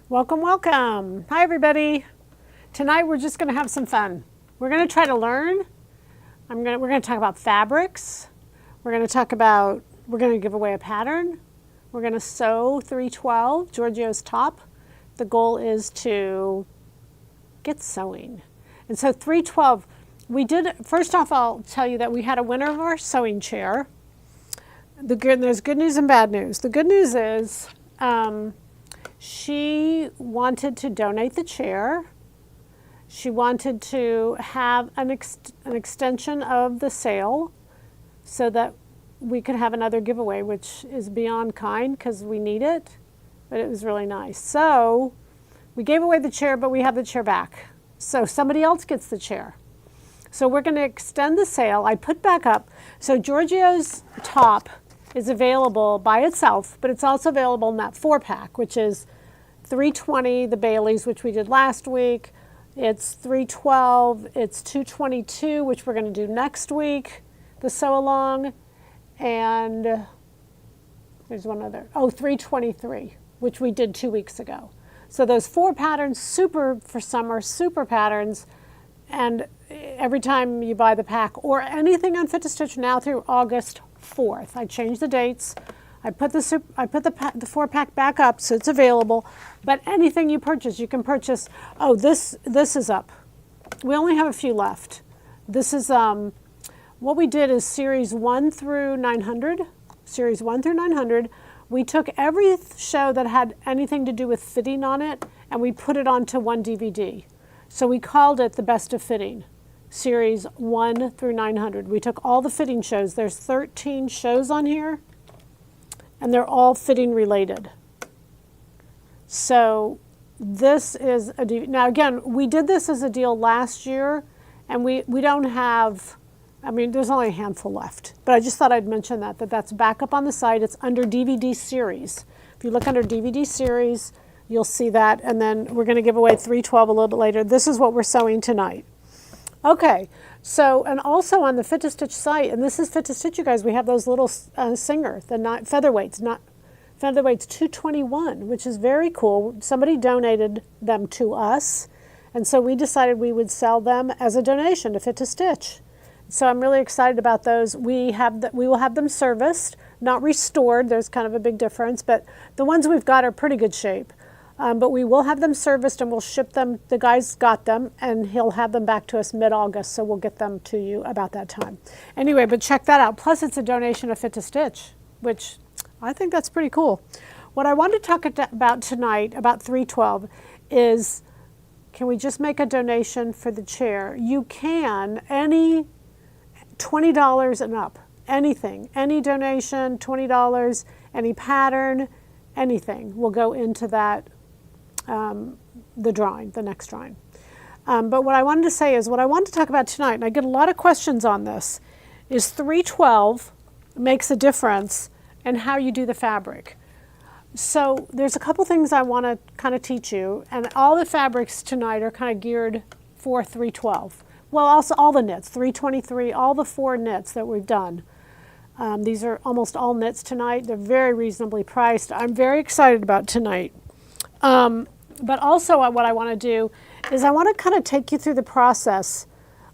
Welcome, welcome. Hi, everybody. Tonight we're just going to have some fun. We're going to try to learn. We're going to talk about fabrics. We're going to give away a pattern. We're going to sew 312, Giorgio's top. The goal is to get sewing. And so 312, first off, I'll tell you that we had a winner of our sewing chair. There's good news and bad news. The good news is, she wanted to donate the chair. She wanted to have an extension of the sale so that we could have another giveaway, which is beyond kind because we need it, but it was really nice. So we gave away the chair, but we have the chair back. So somebody else gets the chair. So we're going to extend the sale. I put back up. So Giorgio's top is available by itself, but it's also available in that 4-pack, which is 320, the Baileys, which we did last week. It's 312, it's 222, which we're going to do next week, the sew along, and there's one other, 323, which we did 2 weeks ago. So those 4 patterns, super for summer, super patterns, and every time you buy the pack or anything on Fit to Stitch now through August 4th. I changed the dates. I put the 4-pack back up so it's available. But anything you purchase, you can purchase. Oh, this is up. We only have a few left. This is what we did is series 1 through 900. Series 1 through 900. We took every show that had anything to do with fitting on it, and we put it onto one DVD. So we called it the Best of Fitting. Series 1 through 900. We took all the fitting shows. There's 13 shows on here, and they're all fitting related. So this is a deal. Now again, we did this as a deal last year, and we don't have, there's only a handful left. But I just thought I'd mention that's back up on the site. It's under DVD series. If you look under DVD series, you'll see that, and then we're going to give away 312 a little bit later. This is what we're sewing tonight. Okay, so, and also on the Fit to Stitch site, and this is Fit to Stitch, you guys, we have those little Singer, the featherweights, featherweights 221, which is very cool. Somebody donated them to us, and so we decided we would sell them as a donation to Fit to Stitch. So I'm really excited about those. We will have them serviced, not restored. There's kind of a big difference, but the ones we've got are pretty good shape. But we will have them serviced and we'll ship them. The guy's got them and he'll have them back to us mid-August, so we'll get them to you about that time. Anyway, but check that out. Plus it's a donation of Fit to Stitch, which I think that's pretty cool. What I want to talk about tonight, about 312, is can we just make a donation for the chair? You can, any $20 and up, anything, any donation, $20, any pattern, anything will go into that. The next drawing. But what I wanted to say is, what I want to talk about tonight, and I get a lot of questions on this, is 312 makes a difference in how you do the fabric. So there's a couple things I want to kind of teach you, and all the fabrics tonight are kind of geared for 312. Well, also all the knits, 323, all the 4 knits that we've done. These are almost all knits tonight. They're very reasonably priced. I'm very excited about tonight. But also what I want to do is I want to kind of take you through the process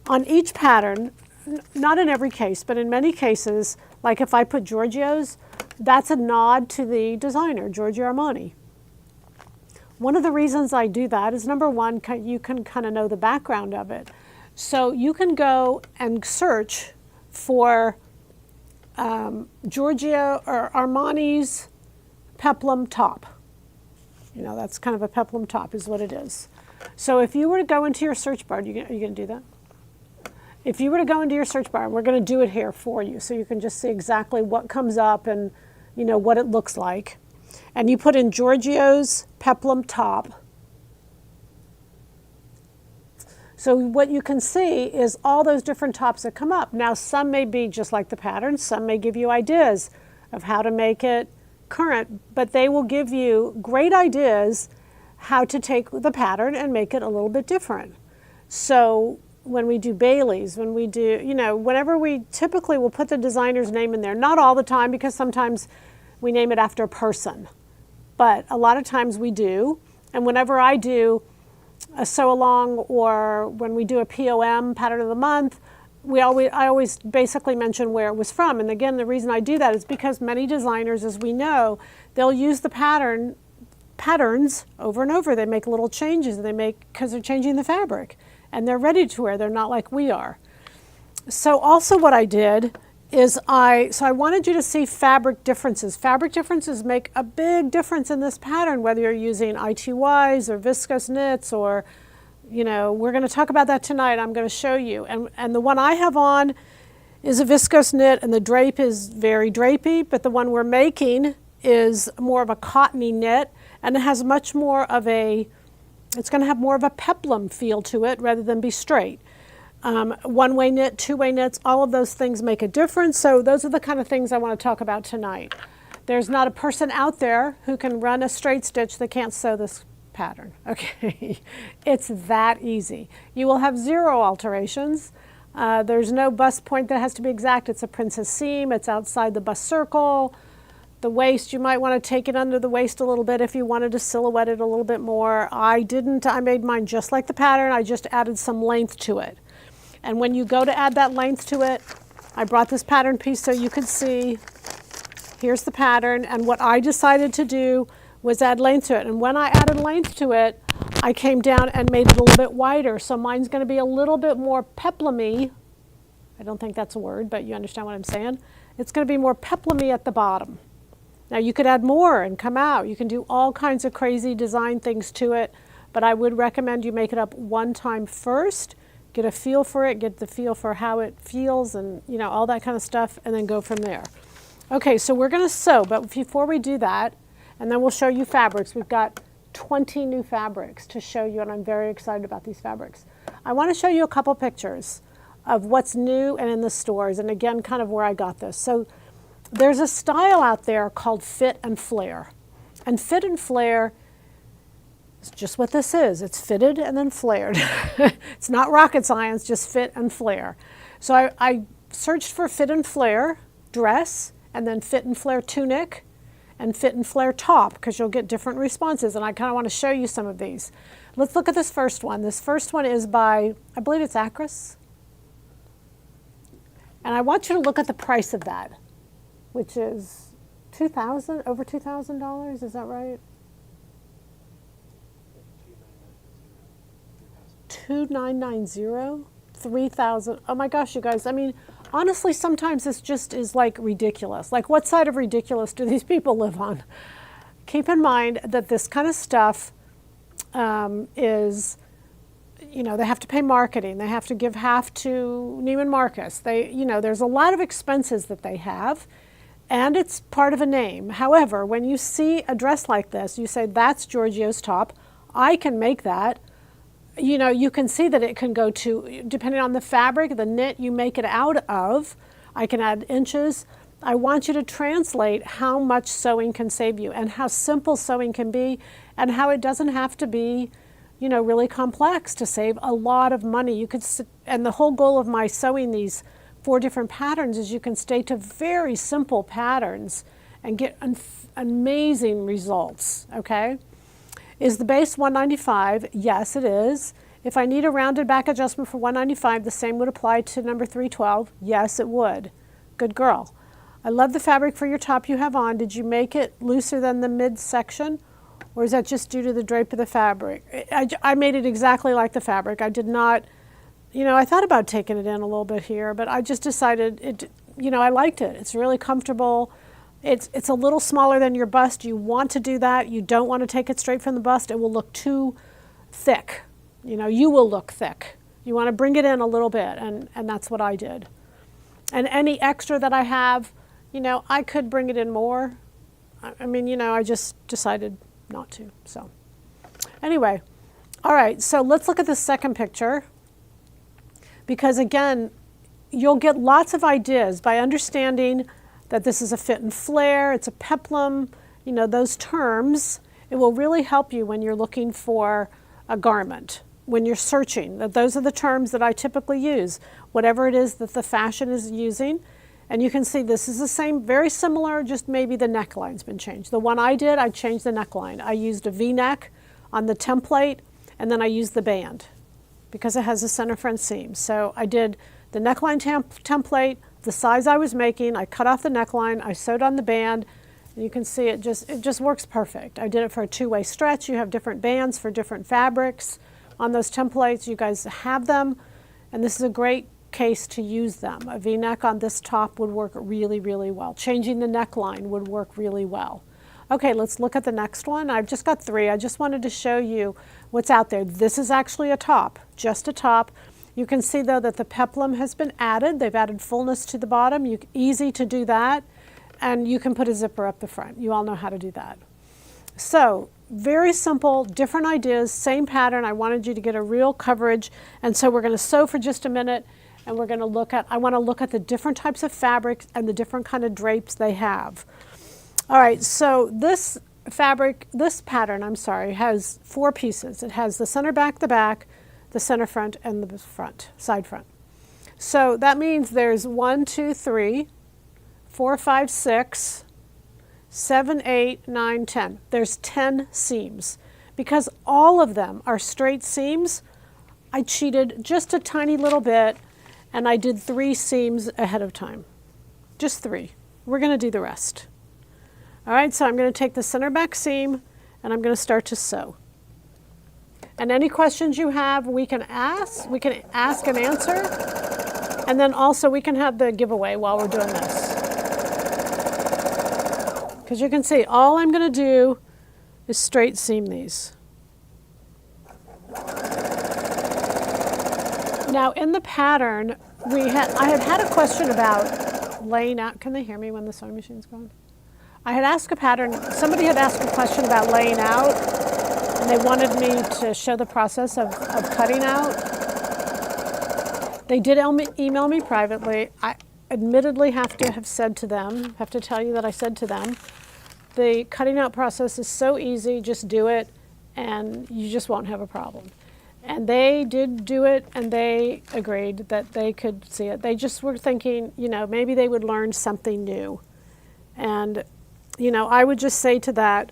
on each pattern, not in every case, but in many cases, like if I put Giorgio's, that's a nod to the designer, Giorgio Armani. One of the reasons I do that is, number one, you can kind of know the background of it. So you can go and search for Giorgio or Armani's peplum top. That's kind of a peplum top is what it is. So if you were to go into your search bar, are you going to do that? If you were to go into your search bar, we're going to do it here for you so you can just see exactly what comes up and what it looks like. And you put in Giorgio's peplum top. So what you can see is all those different tops that come up. Now some may be just like the pattern, some may give you ideas of how to make it current, but they will give you great ideas how to take the pattern and make it a little bit different. So when we do Baileys, when we do, whenever we typically will put the designer's name in there, not all the time because sometimes we name it after a person, but a lot of times we do. And whenever I do a sew along or when we do a POM, pattern of the month, I always basically mention where it was from. And again, the reason I do that is because many designers, as we know, they'll use the patterns over and over. They make little changes because they're changing the fabric and they're ready to wear. They're not like we are. So also what I did is I wanted you to see fabric differences. Fabric differences make a big difference in this pattern, whether you're using ITYs or viscose knits or, we're going to talk about that tonight. I'm going to show you. And the one I have on is a viscose knit, and the drape is very drapey, but the one we're making is more of a cottony knit, and it has much more of it's going to have more of a peplum feel to it rather than be straight. One-way knit, two-way knits, all of those things make a difference. So those are the kind of things I want to talk about tonight. There's not a person out there who can run a straight stitch that can't sew this pattern, okay? It's that easy. You will have 0 alterations. There's no bust point that has to be exact. It's a princess seam. It's outside the bust circle. The waist, you might want to take it under the waist a little bit if you wanted to silhouette it a little bit more. I didn't. I made mine just like the pattern. I just added some length to it. And when you go to add that length to it, I brought this pattern piece so you could see, here's the pattern, and what I decided to do was add length to it. And when I added length to it, I came down and made it a little bit wider. So mine's going to be a little bit more peplumy. I don't think that's a word, but you understand what I'm saying. It's going to be more peplumy at the bottom. Now you could add more and come out. You can do all kinds of crazy design things to it, but I would recommend you make it up one time first, get a feel for it, get the feel for how it feels and all that kind of stuff, and then go from there. Okay, so we're going to sew, but before we do that, and then we'll show you fabrics. We've got 20 new fabrics to show you, and I'm very excited about these fabrics. I want to show you a couple pictures of what's new and in the stores, and again, kind of where I got this. So there's a style out there called fit and flare. And fit and flare is just what this is. It's fitted and then flared. It's not rocket science, just fit and flare. So I searched for fit and flare dress, and then fit and flare tunic, and fit and flare top, because you'll get different responses, and I kind of want to show you some of these. Let's look at this first one. This first one is by, I believe it's Acris. And I want you to look at the price of that, which is over $2,000, is that right? $2,990, $3,000. Oh my gosh, you guys, I mean, honestly, sometimes this just is like ridiculous. Like, what side of ridiculous do these people live on? Keep in mind that this kind of stuff is, they have to pay marketing. They have to give half to Neiman Marcus. There's a lot of expenses that they have, and it's part of a name. However, when you see a dress like this, you say, that's Giorgio's top. I can make that. You can see that it can go to, depending on the fabric, the knit you make it out of, I can add inches. I want you to translate how much sewing can save you and how simple sewing can be and how it doesn't have to be, really complex to save a lot of money. You could, and the whole goal of my sewing these 4 different patterns is you can stay to very simple patterns and get amazing results, okay? Is the base $195? Yes, it is. If I need a rounded back adjustment for $195, the same would apply to number 312. Yes, it would. Good girl. I love the fabric for your top you have on. Did you make it looser than the midsection, or is that just due to the drape of the fabric? I made it exactly like the fabric. I did not, I thought about taking it in a little bit here, but I just decided I liked it. It's really comfortable. It's a little smaller than your bust. You want to do that. You don't want to take it straight from the bust. It will look too thick. You will look thick. You want to bring it in a little bit, and that's what I did. And any extra that I have, I could bring it in more. I just decided not to. So anyway, all right, so let's look at the second picture, because again, you'll get lots of ideas by understanding that this is a fit and flare, it's a peplum, those terms. It will really help you when you're looking for a garment, when you're searching. Those are the terms that I typically use, whatever it is that the fashion is using. And you can see this is the same, very similar, just maybe the neckline's been changed. The one I did, I changed the neckline. I used a V-neck on the template, and then I used the band because it has a center front seam. So I did the neckline template, the size I was making, I cut off the neckline, I sewed on the band, and you can see it just works perfect. I did it for a two-way stretch. You have different bands for different fabrics on those templates. You guys have them, and this is a great case to use them. A V-neck on this top would work really, really well. Changing the neckline would work really well. Okay, let's look at the next one. I've just got 3. I just wanted to show you what's out there. This is actually a top, just a top. You can see though that the peplum has been added. They've added fullness to the bottom. Easy to do that. And you can put a zipper up the front. You all know how to do that. So very simple, different ideas, same pattern. I wanted you to get a real coverage. And so we're going to sew for just a minute, and we're going to look at, I want to look at the different types of fabrics and the different kind of drapes they have. All right, so this pattern, has 4 pieces. It has the center back, the center front, and the front, side front. So that means there's 1, 2, 3, 4, 5, 6, 7, 8, 9, 10. There's 10 seams. Because all of them are straight seams, I cheated just a tiny little bit, and I did 3 seams ahead of time. Just 3. We're going to do the rest. All right, so I'm going to take the center back seam, and I'm going to start to sew. And any questions you have, we can ask and answer, and then also we can have the giveaway while we're doing this. Because you can see, all I'm going to do is straight seam these. Now in the pattern, I had a question about laying out. Can they hear me when the sewing machine's going? I had asked somebody had asked a question about laying out, and they wanted me to show the process of cutting out. They did email me privately. I admittedly have to tell you that I said to them, the cutting out process is so easy, just do it, and you just won't have a problem. And they did do it, and they agreed that they could see it. They just were thinking, maybe they would learn something new. And, I would just say to that,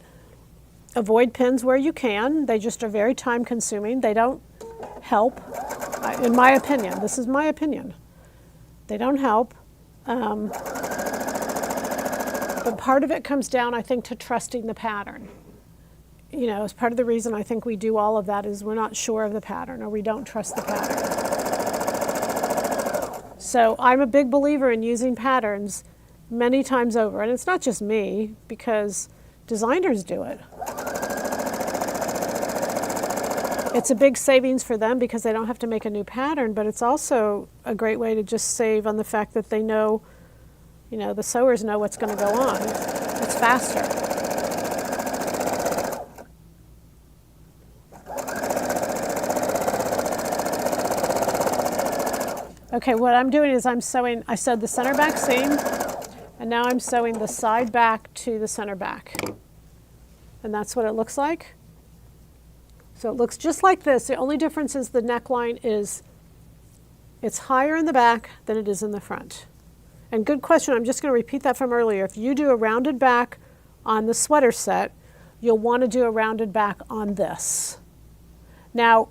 avoid pins where you can. They just are very time consuming. They don't help, in my opinion. This is my opinion. They don't help. But part of it comes down, I think, to trusting the pattern. As part of the reason I think we do all of that is we're not sure of the pattern, or we don't trust the pattern. So I'm a big believer in using patterns many times over. And it's not just me, because designers do it. It's a big savings for them because they don't have to make a new pattern, but it's also a great way to just save on the fact that they know, the sewers know what's going to go on. It's faster. Okay, what I'm doing is I sewed the center back seam, and now I'm sewing the side back to the center back. And that's what it looks like. So it looks just like this. The only difference is the neckline it's higher in the back than it is in the front. And good question, I'm just going to repeat that from earlier. If you do a rounded back on the sweater set, you'll want to do a rounded back on this. Now,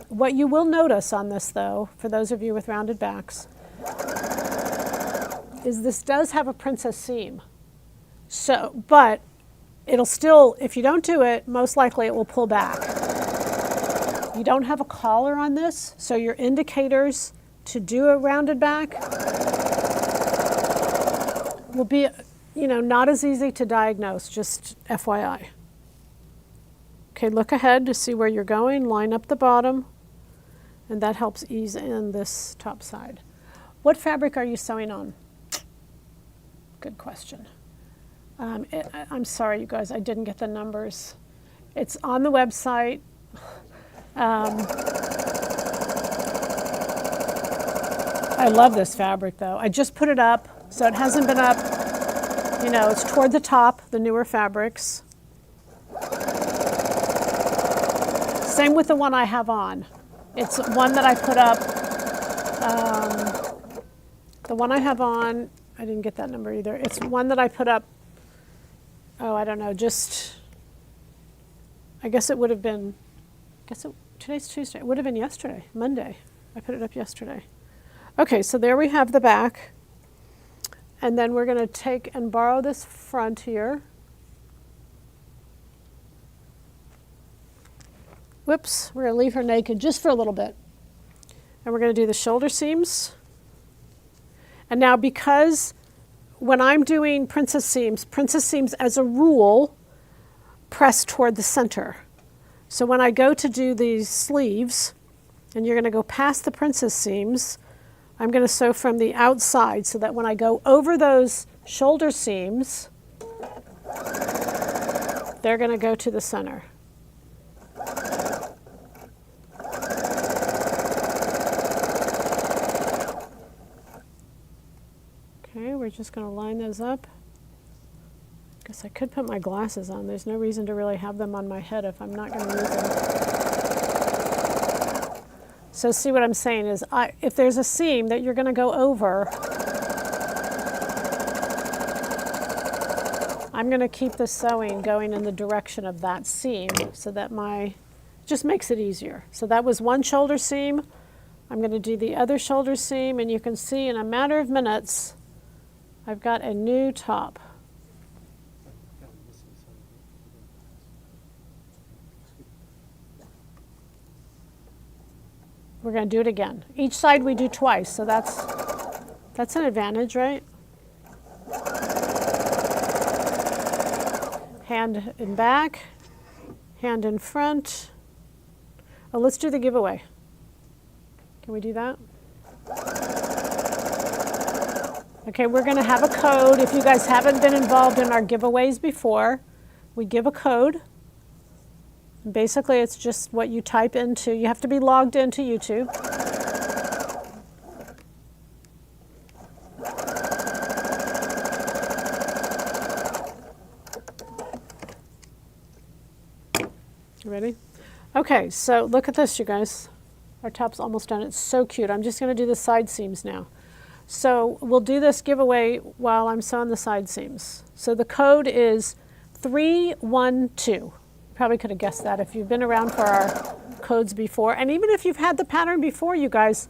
what you will notice on this though, for those of you with rounded backs, is this does have a princess seam. So, but it'll still, if you don't do it, most likely it will pull back. You don't have a collar on this, so your indicators to do a rounded back will be, not as easy to diagnose, just FYI. Okay, look ahead to see where you're going, line up the bottom, and that helps ease in this top side. What fabric are you sewing on? Good question. I'm sorry, you guys, I didn't get the numbers. It's on the website. I love this fabric, though. I just put it up, so it hasn't been up. It's toward the top, the newer fabrics. Same with the one I have on. It's one that I put up. The one I have on, I didn't get that number either. It's one that I put up, I don't know, just I guess it would have been, today's Tuesday. It would have been yesterday, Monday. I put it up yesterday. Okay, so there we have the back. And then we're going to take and borrow this front here. Whoops, we're going to leave her naked just for a little bit. And we're going to do the shoulder seams. And now because when I'm doing princess seams as a rule press toward the center. So when I go to do these sleeves, and you're going to go past the princess seams, I'm going to sew from the outside so that when I go over those shoulder seams, they're going to go to the center. Okay, we're just going to line those up. I guess I could put my glasses on. There's no reason to really have them on my head if I'm not going to use them. So see what I'm saying is, if there's a seam that you're going to go over, I'm going to keep the sewing going in the direction of that seam so that just makes it easier. So that was one shoulder seam. I'm going to do the other shoulder seam, and you can see in a matter of minutes, I've got a new top. We're going to do it again. Each side we do twice, so that's an advantage, right? Hand in back, hand in front. Oh, let's do the giveaway. Can we do that? Okay, we're going to have a code. If you guys haven't been involved in our giveaways before, we give a code. Basically, it's just what you type into. You have to be logged into YouTube. You ready? Okay, so look at this, you guys. Our top's almost done. It's so cute. I'm just going to do the side seams now. So we'll do this giveaway while I'm sewing the side seams. So the code is 312. Probably could have guessed that if you've been around for our codes before. And even if you've had the pattern before, you guys,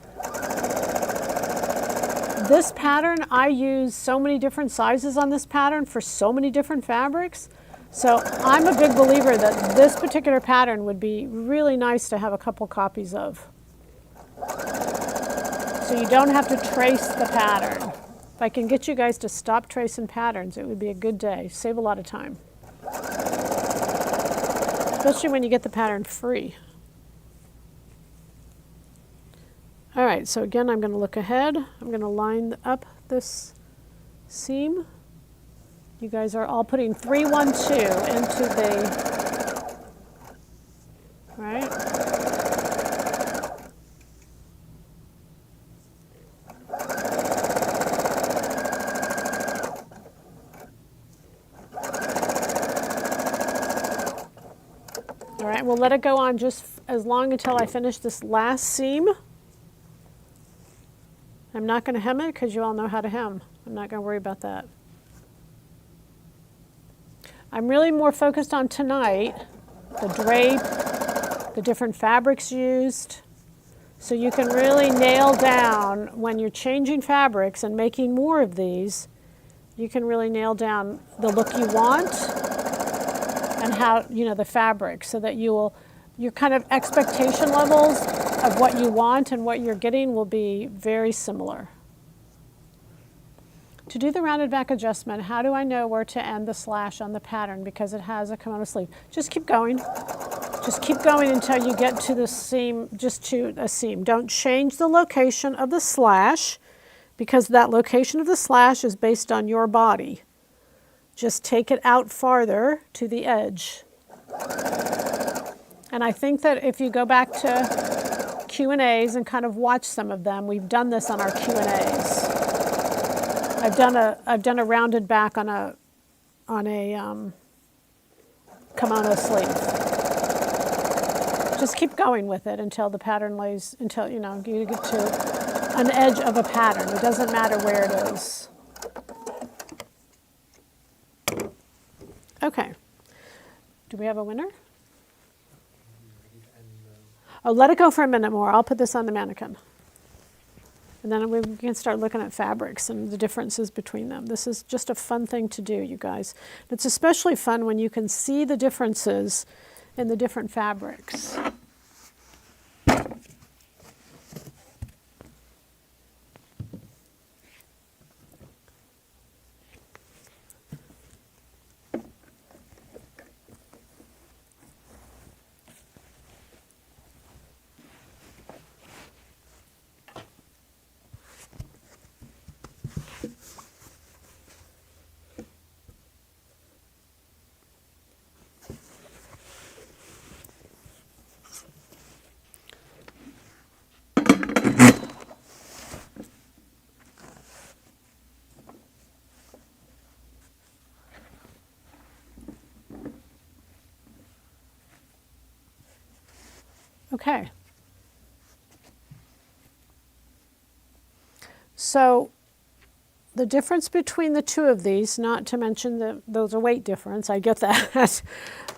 this pattern, I use so many different sizes on this pattern for so many different fabrics. So I'm a big believer that this particular pattern would be really nice to have a couple copies of. So you don't have to trace the pattern. If I can get you guys to stop tracing patterns, it would be a good day. Save a lot of time. Especially when you get the pattern free. All right, so again, I'm going to look ahead. I'm going to line up this seam. You guys are all putting 312 into the, right? All right, we'll let it go on just as long until I finish this last seam. I'm not going to hem it because you all know how to hem. I'm not going to worry about that. I'm really more focused on tonight, the drape, the different fabrics used, so you can really nail down when you're changing fabrics and making more of these, you can really nail down the look you want and how, you know, the fabric, so that your kind of expectation levels of what you want and what you're getting will be very similar. To do the rounded back adjustment, how do I know where to end the slash on the pattern because it has a kimono sleeve? Just keep going. Just keep going until you get to the seam, just to a seam. Don't change the location of the slash because that location of the slash is based on your body. Just take it out farther to the edge. And I think that if you go back to Q&As and kind of watch some of them, we've done this on our Q&As. I've done a rounded back on a kimono sleeve. Just keep going with it until the pattern lays, until you get to an edge of a pattern. It doesn't matter where it is. Okay. Do we have a winner? Oh, let it go for a minute more. I'll put this on the mannequin. And then we can start looking at fabrics and the differences between them. This is just a fun thing to do, you guys. It's especially fun when you can see the differences in the different fabrics. Okay. So the difference between the two of these, not to mention there's a weight difference, I get that,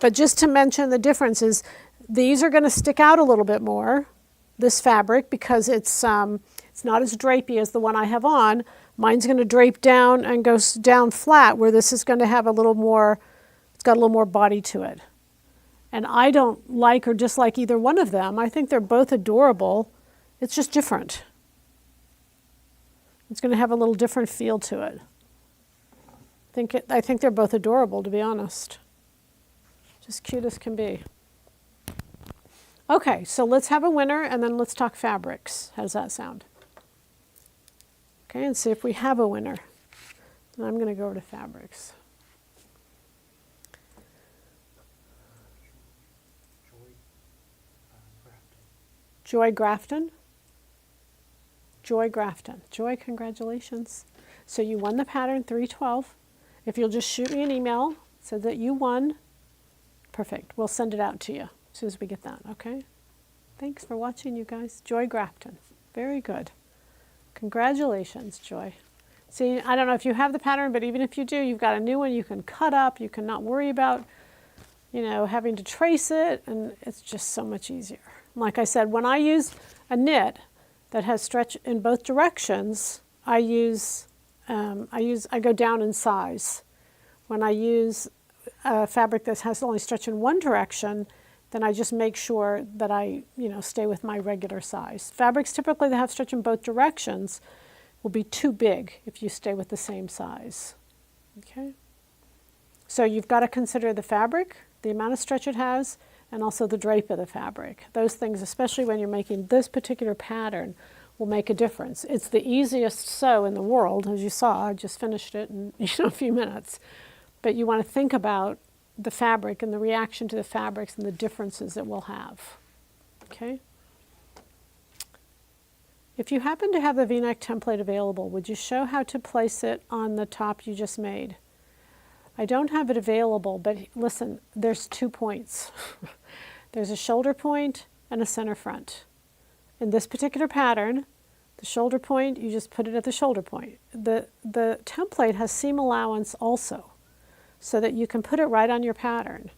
but just to mention the differences, these are going to stick out a little bit more, this fabric, because it's not as drapey as the one I have on. Mine's going to drape down and go down flat, where this is going to have a little more, it's got a little more body to it. And I don't like or dislike either one of them. I think they're both adorable. It's just different. It's going to have a little different feel to it. I think they're both adorable, to be honest. Just cute as can be. Okay, so let's have a winner and then let's talk fabrics. How does that sound? Okay, and see if we have a winner. And I'm going to go over to fabrics. Joy Grafton. Joy Grafton. Joy, congratulations. So you won the pattern 312. If you'll just shoot me an email so that you won, perfect. We'll send it out to you as soon as we get that, okay? Thanks for watching, you guys. Joy Grafton. Very good. Congratulations, Joy. See, I don't know if you have the pattern, but even if you do, you've got a new one you can cut up. You can not worry about, having to trace it, and it's just so much easier. Like I said, when I use a knit that has stretch in both directions, I go down in size. When I use a fabric that has only stretch in one direction, then I just make sure that I, stay with my regular size. Fabrics typically that have stretch in both directions will be too big if you stay with the same size. Okay? So you've got to consider the fabric, the amount of stretch it has, and also the drape of the fabric. Those things, especially when you're making this particular pattern, will make a difference. It's the easiest sew in the world, as you saw. I just finished it in a few minutes. But you want to think about the fabric and the reaction to the fabrics and the differences it will have. Okay? If you happen to have the V-neck template available, would you show how to place it on the top you just made? I don't have it available, but listen, there's 2 points. There's a shoulder point and a center front. In this particular pattern, the shoulder point, you just put it at the shoulder point. The template has seam allowance also, so that you can put it right on your pattern.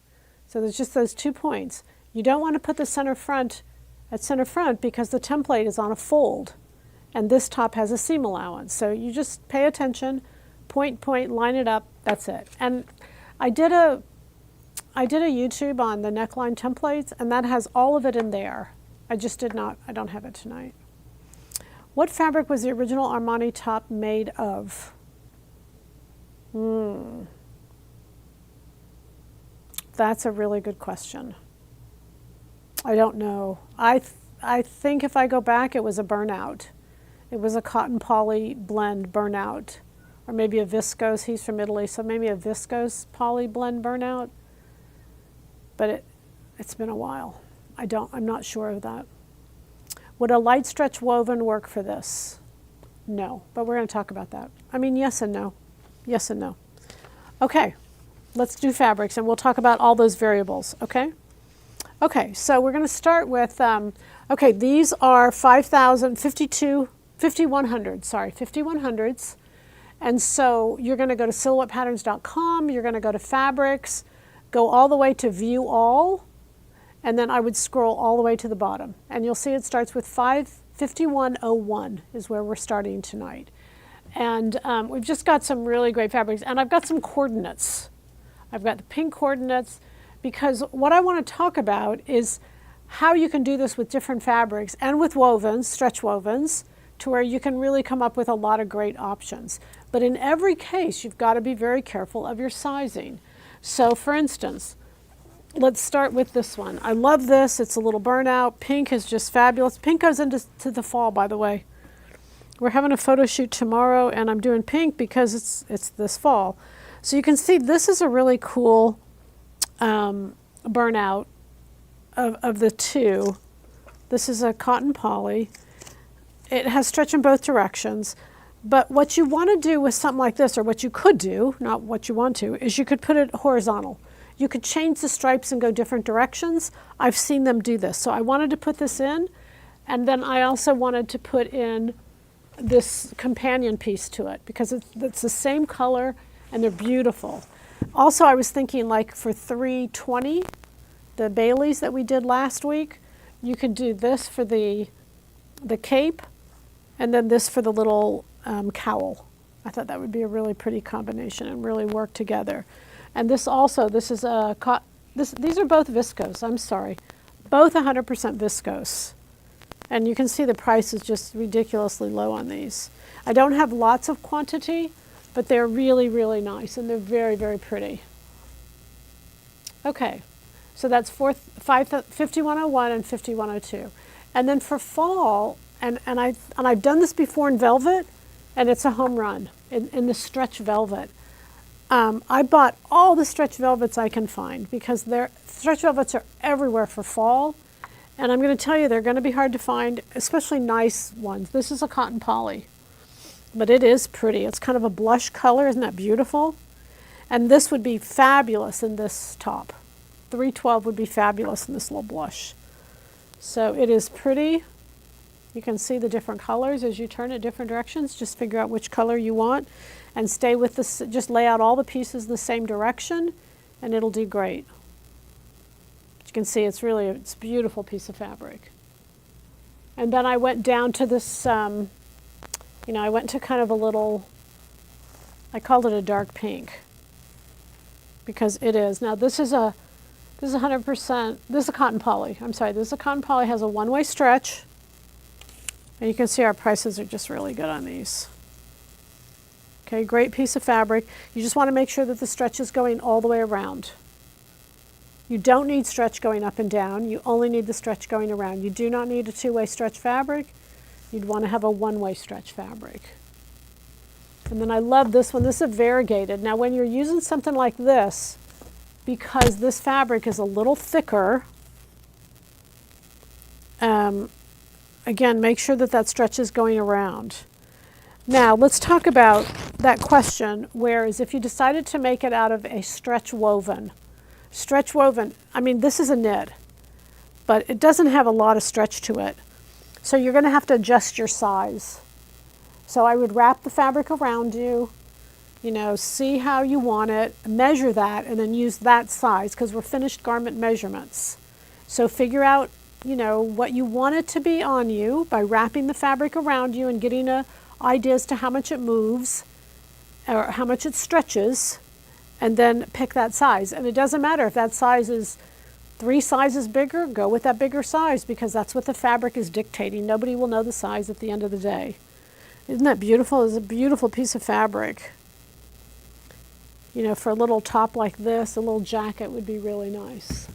So there's just those 2 points. You don't want to put the center front at center front because the template is on a fold, and this top has a seam allowance. So you just pay attention, point, line it up, that's it. And I did a YouTube on the neckline templates, and that has all of it in there. I don't have it tonight. What fabric was the original Armani top made of? That's a really good question. I don't know. I think if I go back, it was a burnout. It was a cotton poly blend burnout. Or maybe a viscose. He's from Italy, so maybe a viscose poly blend burnout. But it's been a while. I'm not sure of that. Would a light stretch woven work for this? No, but we're going to talk about that. I mean, yes and no. Yes and no. Okay, let's do fabrics, and we'll talk about all those variables, okay? Okay, so we're going to start with, okay, these are 5100s. And so you're going to go to silhouettepatterns.com, you're going to go to fabrics, go all the way to view all, and then I would scroll all the way to the bottom. And you'll see it starts with 5101 is where we're starting tonight. And we've just got some really great fabrics. And I've got some coordinates. I've got the pink coordinates, because what I want to talk about is how you can do this with different fabrics and with wovens, stretch wovens, to where you can really come up with a lot of great options. But in every case, you've got to be very careful of your sizing. So for instance, let's start with this one. I love this. It's a little burnout. Pink is just fabulous. Pink goes into the fall, by the way. We're having a photo shoot tomorrow, and I'm doing pink because it's this fall. So you can see this is a really cool burnout of the two. This is a cotton poly. It has stretch in both directions. But what you want to do with something like this, or what you could do, not what you want to, is you could put it horizontal. You could change the stripes and go different directions. I've seen them do this. So I wanted to put this in, and then I also wanted to put in this companion piece to it, because it's the same color and they're beautiful. Also, I was thinking, like for 320, the Baileys that we did last week, you could do this for the cape, and then this for the little cowl. I thought that would be a really pretty combination and really work together. And this also, this is a these are both viscose. I'm sorry, both 100% viscose. And you can see the price is just ridiculously low on these. I don't have lots of quantity, but they're really, really nice, and they're very, very pretty. Okay, so that's 5101 and 5102. And then for fall, and I've done this before in velvet, and it's a home run in the stretch velvet. I bought all the stretch velvets I can find, because stretch velvets are everywhere for fall. And I'm going to tell you, they're going to be hard to find, especially nice ones. This is a cotton poly, but it is pretty. It's kind of a blush color. Isn't that beautiful? And this would be fabulous in this top. 312 would be fabulous in this little blush. So it is pretty. You can see the different colors as you turn it different directions. Just figure out which color you want and stay with this. Just lay out all the pieces the same direction, and it'll do great. You can see it's a beautiful piece of fabric. And then I went down to this, I went to kind of a little, I called it a dark pink, because it is. Now this is 100%, this is a cotton poly. I'm sorry, this is a cotton poly, has a one-way stretch. And you can see our prices are just really good on these. Okay, great piece of fabric. You just want to make sure that the stretch is going all the way around. You don't need stretch going up and down. You only need the stretch going around. You do not need a two-way stretch fabric. You'd want to have a one-way stretch fabric. And then I love this one. This is a variegated. Now when you're using something like this, because this fabric is a little thicker, again, make sure that stretch is going around. Now let's talk about that question, whereas if you decided to make it out of a stretch woven, I mean, this is a knit, but it doesn't have a lot of stretch to it. So you're going to have to adjust your size. So I would wrap the fabric around you, see how you want it, measure that, and then use that size, because we're finished garment measurements. So figure out, what you want it to be on you by wrapping the fabric around you and getting an idea as to how much it moves or how much it stretches, and then pick that size. And it doesn't matter if that size is 3 sizes bigger, go with that bigger size, because that's what the fabric is dictating. Nobody will know the size at the end of the day. Isn't that beautiful? It's a beautiful piece of fabric. For a little top like this, a little jacket would be really nice.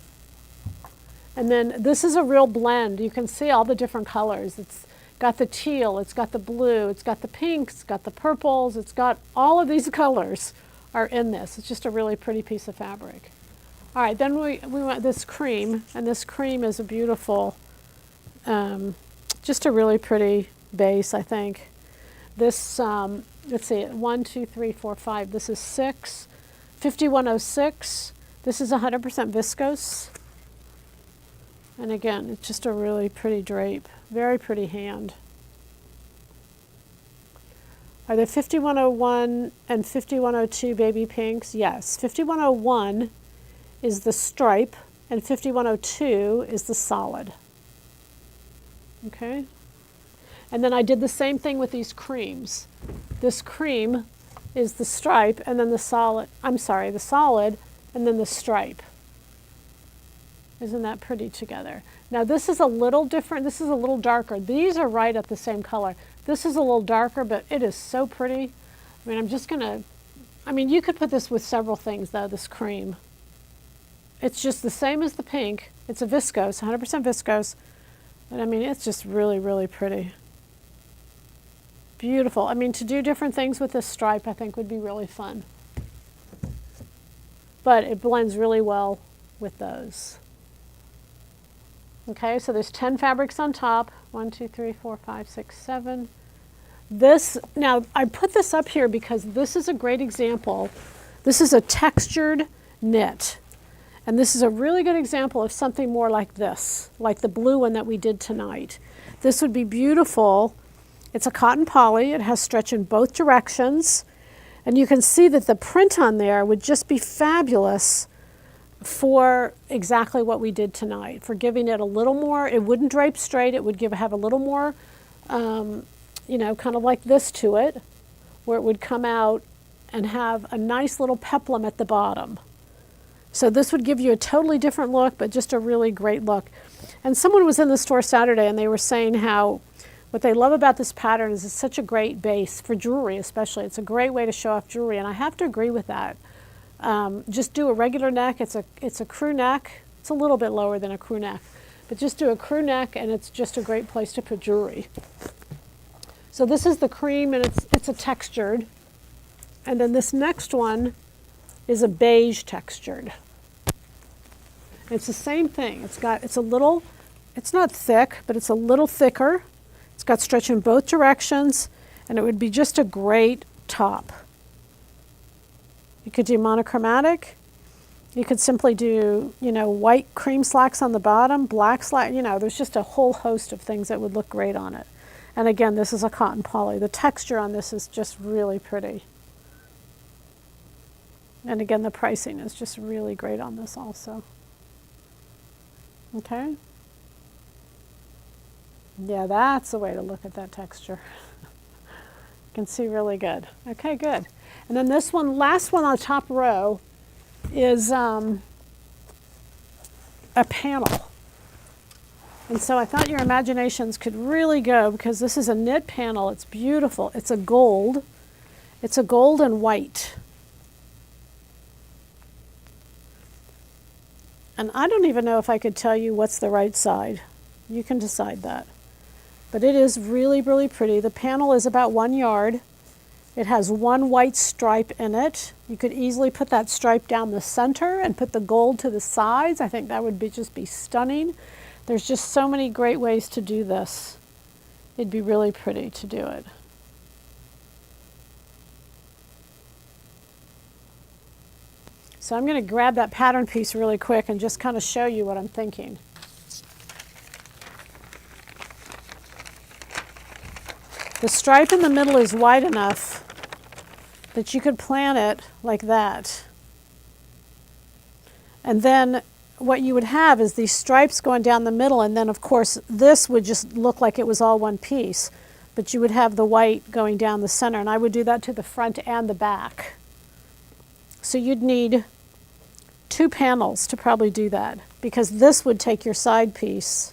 And then this is a real blend. You can see all the different colors. It's got the teal, it's got the blue, it's got the pinks, it's got the purples, it's got all of these colors are in this. It's just a really pretty piece of fabric. All right, then we want this cream, and this cream is a beautiful, just a really pretty base, I think. This, let's see, 1, 2, 3, 4, 5. This is 6, 5106. This is 100% viscose. And again, it's just a really pretty drape, very pretty hand. Are there 5101 and 5102 baby pinks? Yes. 5101 is the stripe, and 5102 is the solid. Okay? And then I did the same thing with these creams. This cream is the stripe, and then the solid, the solid, and then the stripe. Isn't that pretty together? Now this is a little different, this is a little darker. These are right at the same color. This is a little darker, but it is so pretty. I mean, I'm just gonna, you could put this with several things though, this cream. It's just the same as the pink. It's a viscose, 100% viscose. And I mean, it's just really, really pretty. Beautiful. I mean, to do different things with this stripe, I think would be really fun. But it blends really well with those. Okay, so there's 10 fabrics on top. 1, 2, 3, 4, 5, 6, 7. This, now I put this up here because this is a great example. This is a textured knit. And this is a really good example of something more like this, like the blue one that we did tonight. This would be beautiful. It's a cotton poly. It has stretch in both directions. And you can see that the print on there would just be fabulous for exactly what we did tonight, for giving it a little more. It wouldn't drape straight. It would have a little more, kind of like this to it, where it would come out and have a nice little peplum at the bottom. So this would give you a totally different look, but just a really great look. And someone was in the store Saturday and they were saying how what they love about this pattern is it's such a great base for jewelry, especially. It's a great way to show off jewelry, and I have to agree with that. Just do a regular neck. It's a crew neck. It's a little bit lower than a crew neck, but just do a crew neck, and it's just a great place to put jewelry. So this is the cream, and it's a textured, and then this next one is a beige textured. It's the same thing. It's not thick, but it's a little thicker. It's got stretch in both directions, and it would be just a great top. You could do monochromatic. You could simply do, white cream slacks on the bottom, black slack, there's just a whole host of things that would look great on it. And again, this is a cotton poly. The texture on this is just really pretty. And again, the pricing is just really great on this also. Okay? Yeah, that's the way to look at that texture. You can see really good. Okay, good. And then this one, last one on the top row, is a panel. And so I thought your imaginations could really go, because this is a knit panel. It's beautiful. It's a gold. It's a gold and white. And I don't even know if I could tell you what's the right side. You can decide that. But it is really, really pretty. The panel is about 1 yard. It has one white stripe in it. You could easily put that stripe down the center and put the gold to the sides. I think that would just be stunning. There's just so many great ways to do this. It'd be really pretty to do it. So I'm going to grab that pattern piece really quick and just kind of show you what I'm thinking. The stripe in the middle is wide enough that you could plan it like that. And then what you would have is these stripes going down the middle, and then of course this would just look like it was all one piece, but you would have the white going down the center, and I would do that to the front and the back. So you'd need 2 panels to probably do that, because this would take your side piece.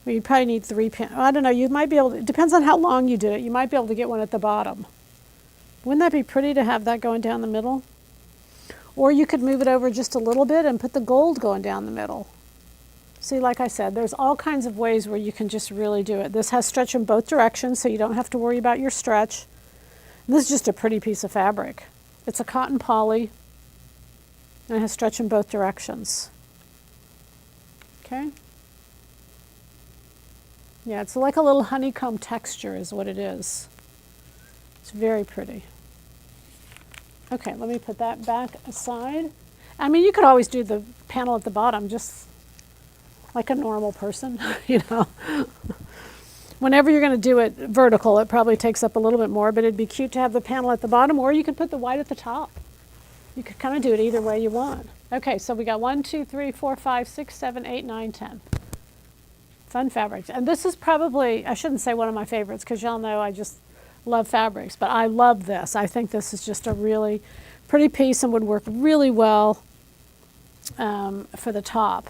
Well, you'd probably need 3 panels. I don't know, you might be able to, it depends on how long you did it, you might be able to get one at the bottom. Wouldn't that be pretty to have that going down the middle? Or you could move it over just a little bit and put the gold going down the middle. See, like I said, there's all kinds of ways where you can just really do it. This has stretch in both directions, so you don't have to worry about your stretch. And this is just a pretty piece of fabric. It's a cotton poly, and it has stretch in both directions. Okay? Yeah, it's like a little honeycomb texture is what it is. It's very pretty. Okay, let me put that back aside. I mean, you could always do the panel at the bottom just like a normal person, you know. Whenever you're going to do it vertical, it probably takes up a little bit more, but it'd be cute to have the panel at the bottom, or you could put the white at the top. You could kind of do it either way you want. Okay, so we got 1, 2, 3, 4, 5, 6, 7, 8, 9, 10. Fun fabrics. And this is probably, I shouldn't say one of my favorites because y'all know I just love fabrics, but I love this. I think this is just a really pretty piece and would work really well for the top.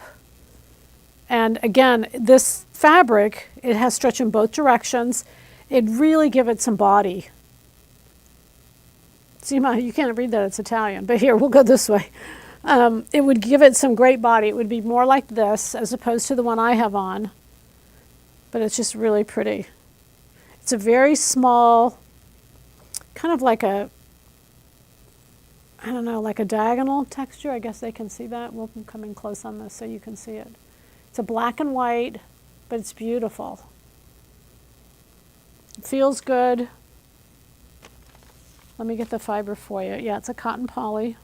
And again, this fabric, it has stretch in both directions. It'd really give it some body. See, you can't read that, it's Italian, but here, we'll go this way. It would give it some great body. It would be more like this as opposed to the one I have on, but it's just really pretty. It's a very small, kind of like a, I don't know, like a diagonal texture. I guess they can see that. We'll come in close on this so you can see it. It's a black and white, but it's beautiful. It feels good. Let me get the fiber for you. Yeah, it's a cotton poly.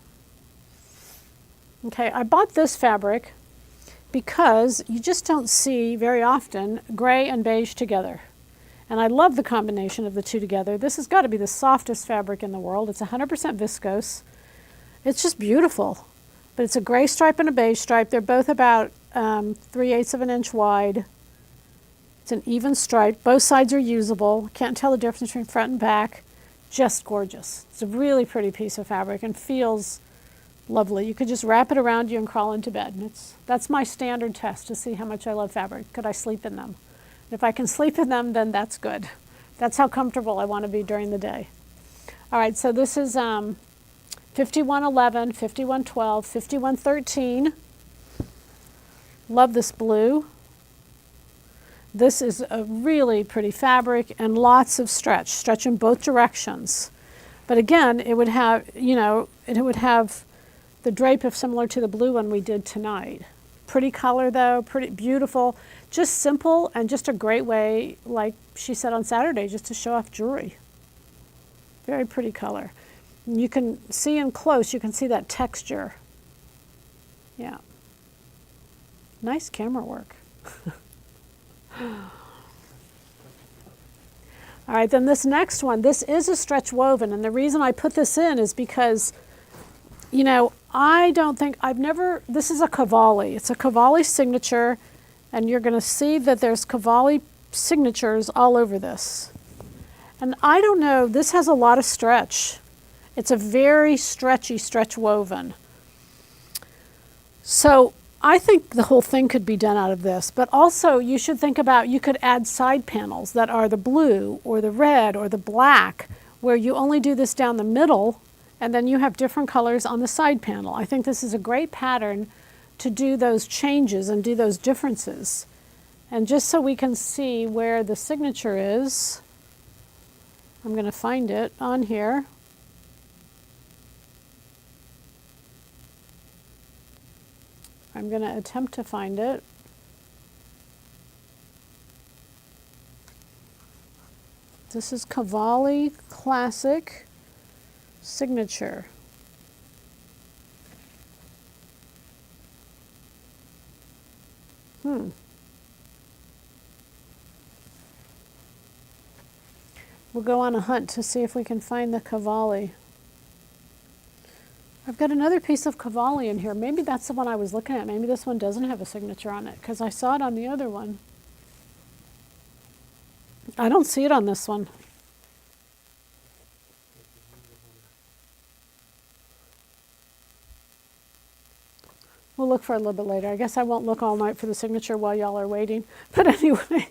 Okay, I bought this fabric because you just don't see very often gray and beige together. And I love the combination of the two together. This has got to be the softest fabric in the world. It's 100% viscose. It's just beautiful. But it's a gray stripe and a beige stripe. They're both about 3/8 of an inch wide. It's an even stripe. Both sides are usable. Can't tell the difference between front and back. Just gorgeous. It's a really pretty piece of fabric and feels lovely. You could just wrap it around you and crawl into bed. And that's my standard test to see how much I love fabric. Could I sleep in them? If I can sleep in them, then that's good. That's how comfortable I want to be during the day. All right, so this is 5111, 5112, 5113. Love this blue. This is a really pretty fabric and lots of stretch in both directions. But again, it would have, it would have the drape of similar to the blue one we did tonight. Pretty color though, pretty beautiful, just simple and just a great way, like she said on Saturday, just to show off jewelry. Very pretty color. You can see in close, you can see that texture. Yeah. Nice camera work. All right, then this next one, this is a stretch woven, and the reason I put this in is because, I don't think, this is a Cavalli. It's a Cavalli signature, and you're going to see that there's Cavalli signatures all over this. And I don't know, this has a lot of stretch. It's a very stretchy stretch woven. So I think the whole thing could be done out of this, but also you should think about, you could add side panels that are the blue or the red or the black, where you only do this down the middle and then you have different colors on the side panel. I think this is a great pattern to do those changes and do those differences. And just so we can see where the signature is, I'm going to find it on here. I'm going to attempt to find it. This is Cavalli Classic Signature. We'll go on a hunt to see if we can find the Cavalli. I've got another piece of Cavalli in here. Maybe that's the one I was looking at. Maybe this one doesn't have a signature on it because I saw it on the other one. I don't see it on this one. We'll look for it a little bit later. I guess I won't look all night for the signature while y'all are waiting. But anyway.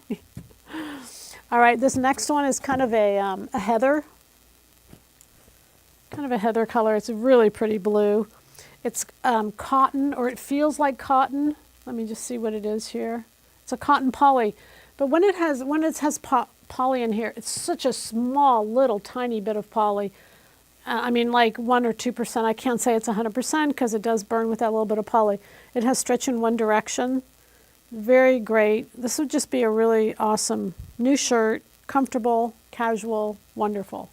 All right, this next one is kind of a heather. Kind of a heather color. It's a really pretty blue. It's cotton, or it feels like cotton. Let me just see what it is here. It's a cotton poly. But when it has poly in here, it's such a small, little, tiny bit of poly. I mean, like 1 or 2%. I can't say it's 100% because it does burn with that little bit of poly. It has stretch in one direction. Very great. This would just be a really awesome new shirt. Comfortable, casual, wonderful.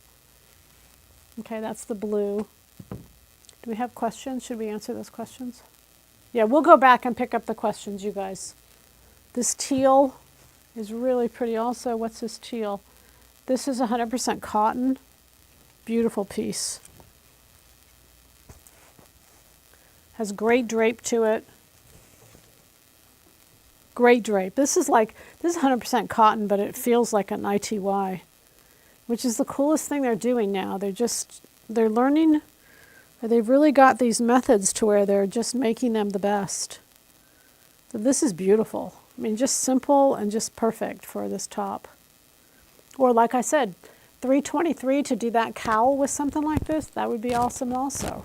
Okay, that's the blue. Do we have questions? Should we answer those questions? Yeah, we'll go back and pick up the questions, you guys. This teal is really pretty also. What's this teal? This is 100% cotton. Beautiful piece. Has great drape to it. Great drape. This is 100% cotton, but it feels like an ITY, which is the coolest thing they're doing now. They're learning, or they've really got these methods to where they're just making them the best. So this is beautiful. I mean, just simple and just perfect for this top. Or like I said, $323 to do that cowl with something like this, that would be awesome also.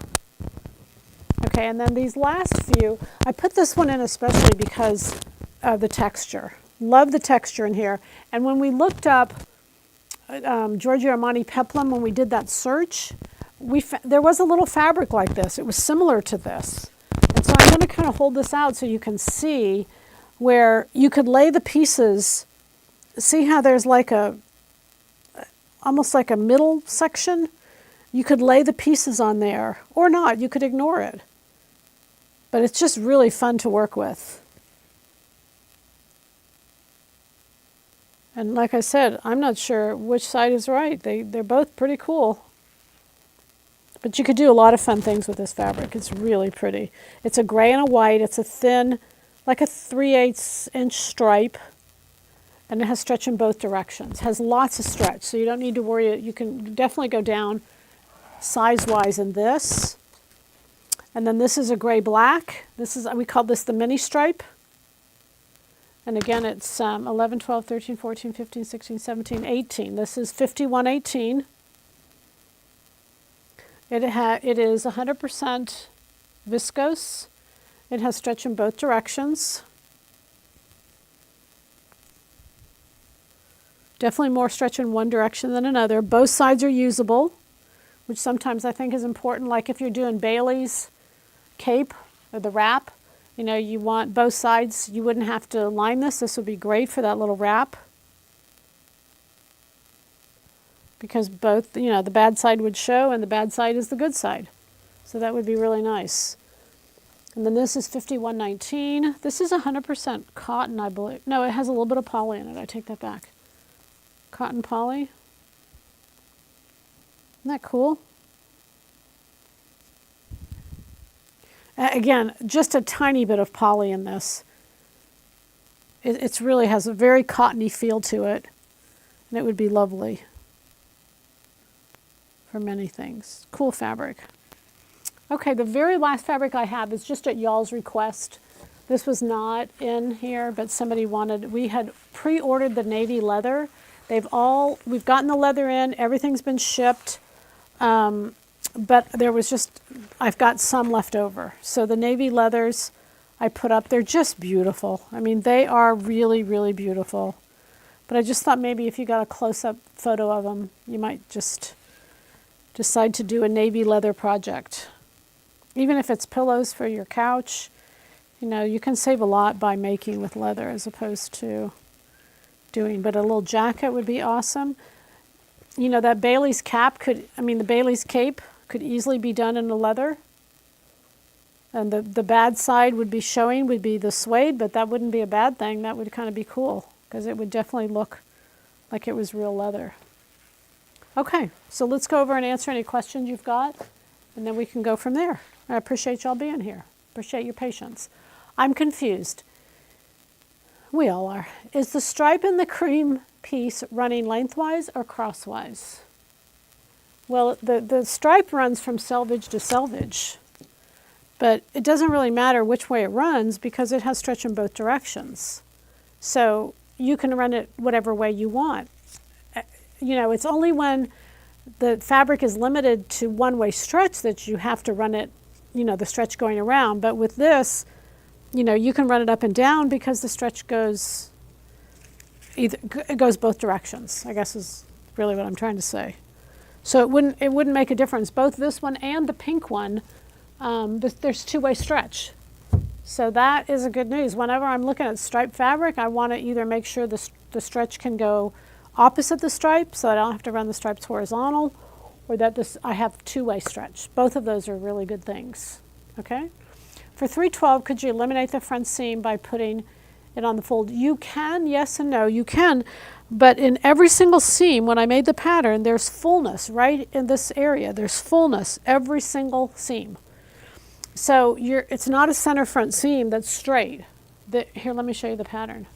Okay, and then these last few, I put this one in especially because of the texture. Love the texture in here. And when we looked up Giorgio Armani peplum, when we did that search, there was a little fabric like this. It was similar to this. And so I'm going to kind of hold this out so you can see where you could lay the pieces. See how there's like almost like a middle section? You could lay the pieces on there, or not. You could ignore it. But it's just really fun to work with. And like I said, I'm not sure which side is right. They're both pretty cool. But you could do a lot of fun things with this fabric. It's really pretty. It's a gray and a white. It's a thin, like a 3/8 inch stripe. And it has stretch in both directions. Has lots of stretch, so you don't need to worry. You can definitely go down size-wise in this. And then this is a gray-black. We call this the mini stripe. And again, it's 11, 12, 13, 14, 15, 16, 17, 18. This is 5118. It is 100% viscose. It has stretch in both directions. Definitely more stretch in one direction than another. Both sides are usable, which sometimes I think is important. Like if you're doing Bailey's cape or the wrap, you know, you want both sides. You wouldn't have to line this. This would be great for that little wrap. Because both, you know, the bad side would show and the bad side is the good side. So that would be really nice. And then this is 5119. This is 100% cotton, I believe. No, it has a little bit of poly in it. I take that back. Cotton poly. Isn't that cool? Again, just a tiny bit of poly in this. It really has a very cottony feel to it. And it would be lovely for many things. Cool fabric. Okay, the very last fabric I have is just at y'all's request. This was not in here, but somebody wanted, we had pre-ordered the navy leather. We've gotten the leather in, everything's been shipped, but there was just, I've got some left over. So the navy leathers I put up, they're just beautiful. I mean, they are really, really beautiful. But I just thought maybe if you got a close-up photo of them, you might just decide to do a navy leather project. Even if it's pillows for your couch, you know, you can save a lot by making with leather as opposed to doing. But a little jacket would be awesome. You know, that Bailey's cap the Bailey's cape could easily be done in a leather. And the bad side would be the suede, but that wouldn't be a bad thing. That would kind of be cool because it would definitely look like it was real leather. Okay, so let's go over and answer any questions you've got, and then we can go from there. I appreciate y'all being here. Appreciate your patience. I'm confused. We all are. Is the stripe in the cream piece running lengthwise or crosswise? Well, the stripe runs from selvage to selvage, but it doesn't really matter which way it runs because it has stretch in both directions. So you can run it whatever way you want. You know, it's only when the fabric is limited to one-way stretch that you have to run it, you know, the stretch going around. But with this, you know, you can run it up and down because the stretch goes both directions, I guess is really what I'm trying to say. So it wouldn't make a difference. Both this one and the pink one, there's two-way stretch. So that is a good news. Whenever I'm looking at striped fabric, I want to either make sure the stretch can go opposite the stripe so I don't have to run the stripes horizontal, or that I have two-way stretch. Both of those are really good things, okay? For 312, could you eliminate the front seam by putting it on the fold? You can, yes and no, you can, but in every single seam, when I made the pattern, there's fullness right in this area. There's fullness every single seam. So it's not a center front seam that's straight. Here, let me show you the pattern.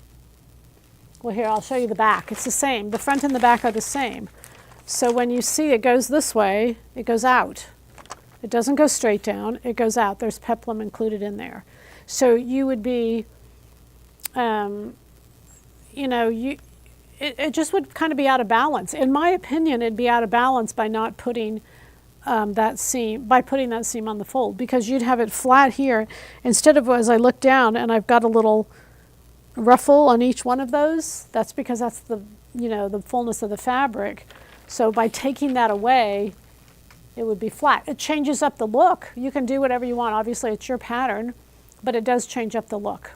Well, here, I'll show you the back. It's the same. The front and the back are the same. So when you see it goes this way, it goes out. It doesn't go straight down, it goes out. There's peplum included in there. So you would be, it just would kind of be out of balance. In my opinion, it'd be out of balance by not putting putting that seam on the fold, because you'd have it flat here instead of, as I look down and I've got a little ruffle on each one of those. That's because that's the fullness of the fabric. So by taking that away, it would be flat. It changes up the look. You can do whatever you want. Obviously, it's your pattern, but it does change up the look.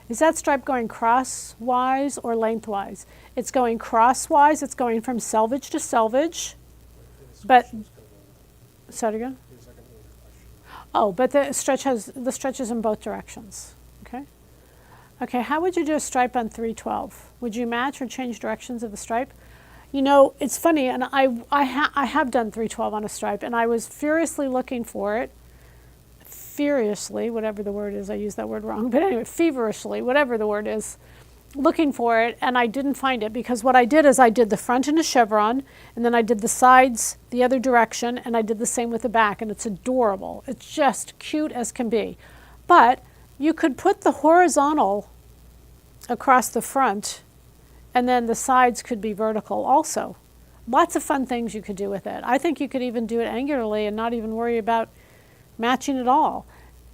Is that stripe going crosswise or lengthwise? It's going crosswise. It's going from selvage to selvage. But, say it again? Oh, but the stretch is in both directions. Okay. Okay, how would you do a stripe on 312? Would you match or change directions of the stripe? You know, it's funny, and I have done 312 on a stripe, and I was furiously looking for it. Furiously, whatever the word is, I used that word wrong, but anyway, feverishly, whatever the word is, looking for it, and I didn't find it, because what I did is I did the front in a chevron, and then I did the sides the other direction, and I did the same with the back, and it's adorable. It's just cute as can be. But you could put the horizontal across the front, and then the sides could be vertical also. Lots of fun things you could do with it. I think you could even do it angularly and not even worry about matching at all.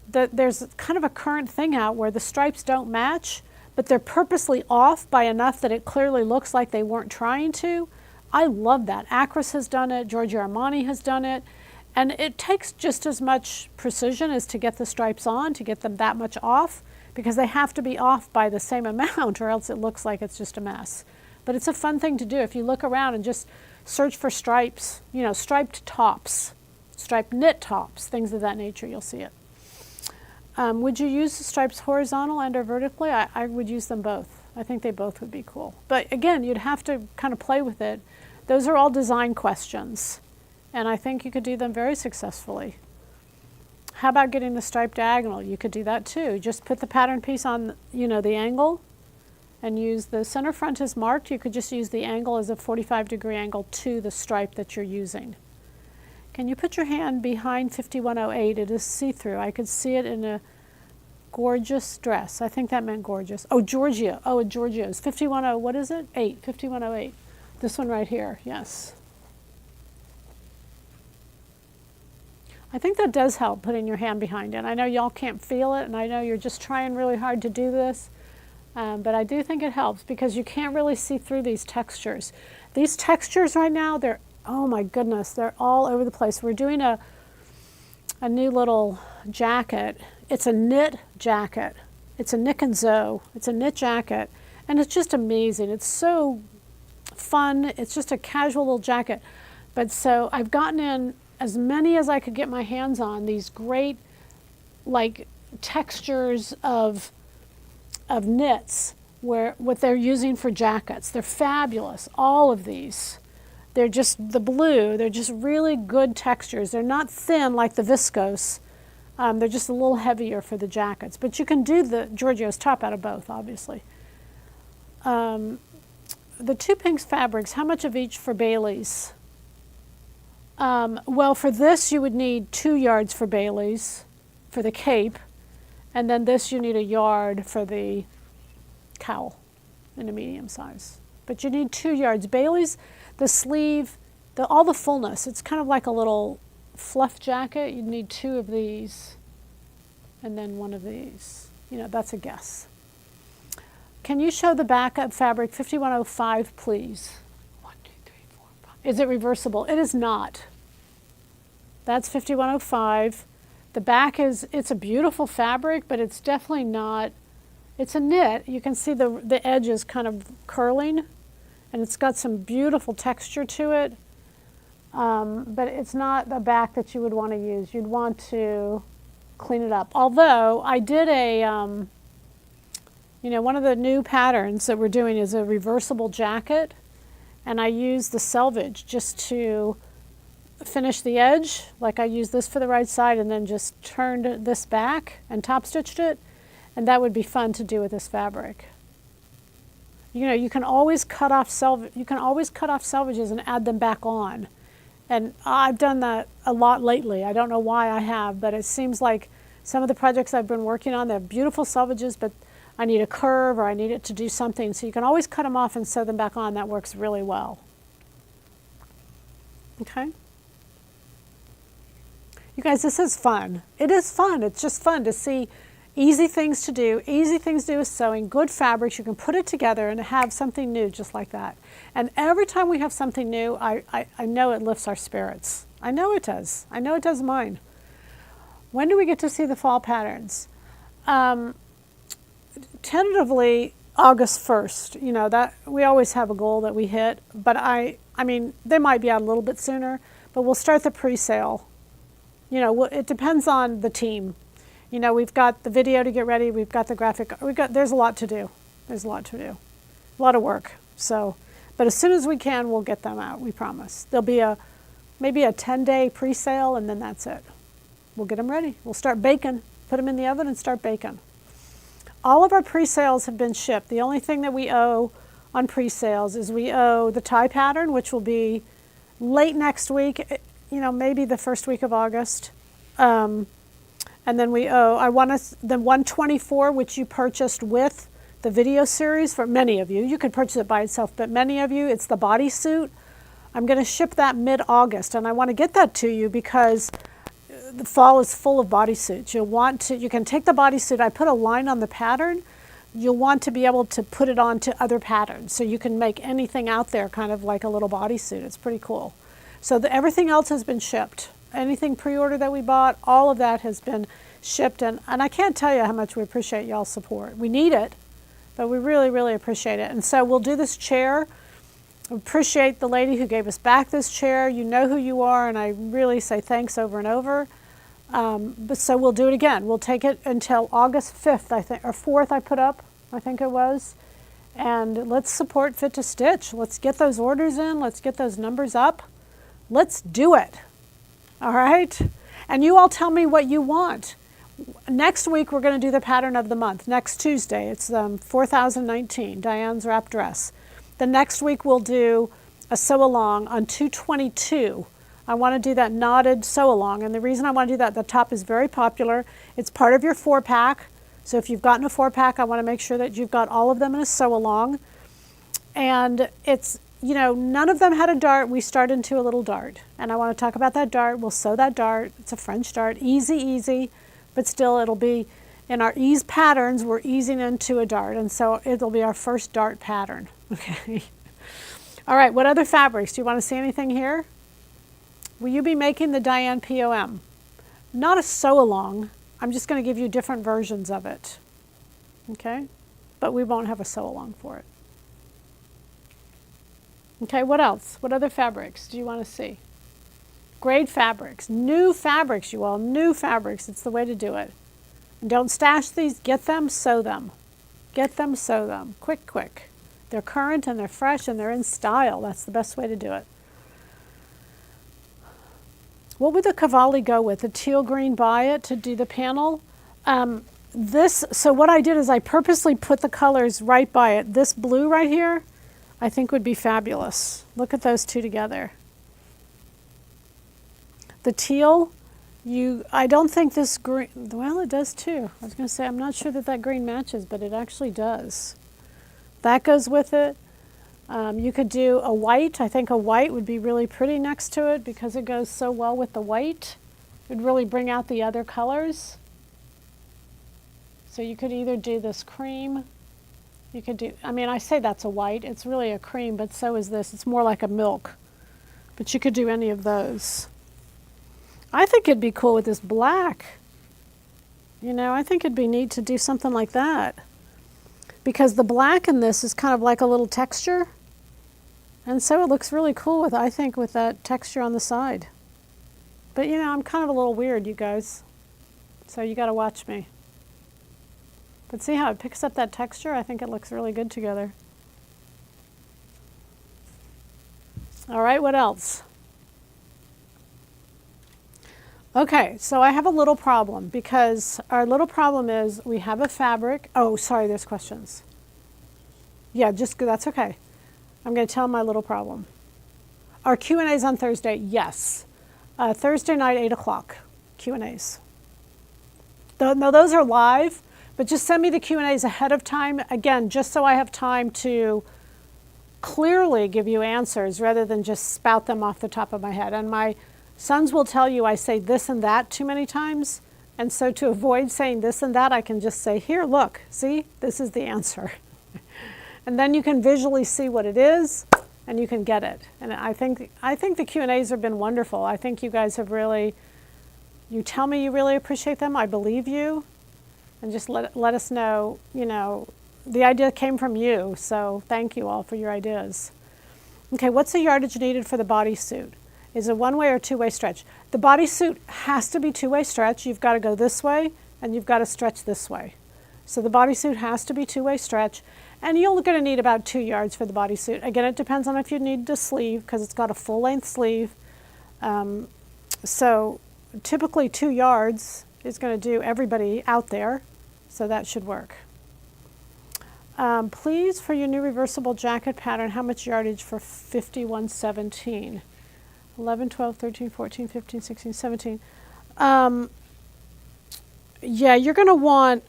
There's kind of a current thing out where the stripes don't match, but they're purposely off by enough that it clearly looks like they weren't trying to. I love that. Acris has done it, Giorgio Armani has done it, and it takes just as much precision as to get the stripes on, to get them that much off, because they have to be off by the same amount or else it looks like it's just a mess. But it's a fun thing to do. If you look around and just search for stripes, striped tops, striped knit tops, things of that nature, you'll see it. Would you use the stripes horizontal and or vertically? I would use them both. I think they both would be cool. But again, you'd have to kind of play with it. Those are all design questions, and I think you could do them very successfully. How about getting the stripe diagonal? You could do that too. Just put the pattern piece on, the angle, and use the center front is marked. You could just use the angle as a 45-degree angle to the stripe that you're using. Can you put your hand behind 5108? It is see-through. I could see it in a gorgeous dress. I think that meant gorgeous. Oh, Giorgio. Oh, Giorgio's. 510, what is it? 5108. This one right here, yes. I think that does help, putting your hand behind it. I know y'all can't feel it, and I know you're just trying really hard to do this, but I do think it helps because you can't really see through these textures. These textures right now, oh my goodness, they're all over the place. We're doing a new little jacket. It's a knit jacket. It's a Nick and Zoe. It's a knit jacket, and it's just amazing. It's so fun. It's just a casual little jacket. But so I've gotten in as many as I could get my hands on, these great textures of knits, what they're using for jackets. They're fabulous, all of these. They're just the blue, they're just really good textures. They're not thin like the viscose. They're just a little heavier for the jackets. But you can do the Giorgio's top out of both, obviously. The two pinks fabrics, how much of each for Bailey's? Well, for this you would need 2 yards for Bailey's, for the cape, and then this you need 1 yard for the cowl in a medium size. But you need 2 yards. Bailey's, the sleeve, all the fullness, it's kind of like a little fluff jacket. You'd need 2 of these and then 1 of these. That's a guess. Can you show the back of fabric 5105, please? 1, 2, 3, 4, 5. Is it reversible? It is not. That's 5105. The back it's a beautiful fabric, but it's definitely not, it's a knit. You can see the edge is kind of curling, and it's got some beautiful texture to it. But it's not the back that you would want to use. You'd want to clean it up. Although I did one of the new patterns that we're doing is a reversible jacket, and I used the selvage just to finished the edge, like I used this for the right side and then just turned this back and top stitched it, and that would be fun to do with this fabric. You know, you can always cut off selvages and add them back on. And I've done that a lot lately. I don't know why I have, but it seems like some of the projects I've been working on, they have beautiful selvages, but I need a curve or I need it to do something. So you can always cut them off and sew them back on. That works really well. Okay? You guys, this is fun. It is fun. It's just fun to see easy things to do with sewing, good fabrics. You can put it together and have something new just like that. And every time we have something new, I know it lifts our spirits. I know it does. I know it does mine. When do we get to see the fall patterns? Tentatively, August 1st. You know, that we always have a goal that we hit, but I mean, they might be out a little bit sooner, but we'll start the pre-sale. You know, it depends on the team. You know, we've got the video to get ready, we've got the graphic, there's a lot to do. There's a lot to do. A lot of work. So, but as soon as we can, we'll get them out, we promise. There'll be maybe a 10-day pre-sale, and then that's it. We'll get them ready. We'll start baking, put them in the oven and start baking. All of our pre-sales have been shipped. The only thing that we owe on pre-sales is we owe the tie pattern, which will be late next week, you know, maybe the first week of August. And then we owe, the 124, which you purchased with the video series for many of you. You could purchase it by itself, but many of you, it's the bodysuit. I'm going to ship that mid-August, and I want to get that to you because the fall is full of bodysuits. You can take the bodysuit, I put a line on the pattern, you'll want to be able to put it onto other patterns. So you can make anything out there kind of like a little bodysuit. It's pretty cool. So everything else has been shipped. Anything pre-order that we bought, all of that has been shipped. And I can't tell you how much we appreciate y'all's support. We need it, but we really, really appreciate it. And so we'll do this chair. We appreciate the lady who gave us back this chair. You know who you are, and I really say thanks over and over. But so we'll do it again. We'll take it until August 5th, I think, or 4th I put up, I think it was. And let's support Fit to Stitch. Let's get those orders in. Let's get those numbers up. Let's do it. All right? And you all tell me what you want. Next week, we're going to do the pattern of the month. Next Tuesday, it's 4019, Diane's wrap dress. The next week, we'll do a sew-along on 222. I want to do that knotted sew-along. And the reason I want to do that, the top is very popular. It's part of your 4-pack. So if you've gotten a 4-pack, I want to make sure that you've got all of them in a sew-along. And it's, you know, none of them had a dart. We start into a little dart. And I want to talk about that dart. We'll sew that dart. It's a French dart. Easy, easy. But still, it'll be, in our ease patterns, we're easing into a dart. And so it'll be our first dart pattern. Okay. All right, what other fabrics? Do you want to see anything here? Will you be making the Diane POM? Not a sew-along. I'm just going to give you different versions of it. Okay? But we won't have a sew-along for it. Okay, what else? What other fabrics do you want to see? Grade fabrics. New fabrics, you all. New fabrics. It's the way to do it. And don't stash these. Get them, sew them. Get them, sew them. Quick, quick. They're current and they're fresh and they're in style. That's the best way to do it. What would the Cavalli go with? The teal green by it to do the panel? So what I did is I purposely put the colors right by it. This blue right here, I think would be fabulous. Look at those two together. The teal, I don't think this green, well, it does too. I was going to say, I'm not sure that green matches, but it actually does. That goes with it. You could do a white. I think a white would be really pretty next to it because it goes so well with the white. It would really bring out the other colors. So you could either do this cream. You could do, I mean, I say that's a white. It's really a cream, but so is this. It's more like a milk. But you could do any of those. I think it'd be cool with this black. You know, I think it'd be neat to do something like that. Because the black in this is kind of like a little texture. And so it looks really cool with, I think, with that texture on the side. But you know, I'm kind of a little weird, you guys. So you got to watch me. But see how it picks up that texture? I think it looks really good together. All right, what else? Okay, so I have a little problem because our little problem is we have a fabric. Oh, sorry, there's questions. Yeah, just that's okay. I'm going to tell my little problem. Our Q&As on Thursday, yes. Thursday night, 8 o'clock, Q&As. No, those are live, but just send me the Q&As ahead of time. Again, just so I have time to clearly give you answers rather than just spout them off the top of my head. And my sons will tell you I say this and that too many times. And so to avoid saying this and that, I can just say, here, look, see, this is the answer. And then you can visually see what it is and you can get it. And I think the Q&As have been wonderful. I think you guys have really, you tell me you really appreciate them. I believe you. And just let us know, the idea came from you, so thank you all for your ideas. Okay, what's the yardage needed for the bodysuit? Is it one-way or two-way stretch? The bodysuit has to be two-way stretch. You've got to go this way, and you've got to stretch this way. So the bodysuit has to be two-way stretch, and you're going to need about 2 yards for the bodysuit. Again, it depends on if you need the sleeve, because it's got a full-length sleeve. So typically 2 yards is going to do everybody out there, so that should work. Please, for your new reversible jacket pattern, how much yardage for 5117? 11, 12, 13, 14, 15, 16, 17. Yeah, you're going to want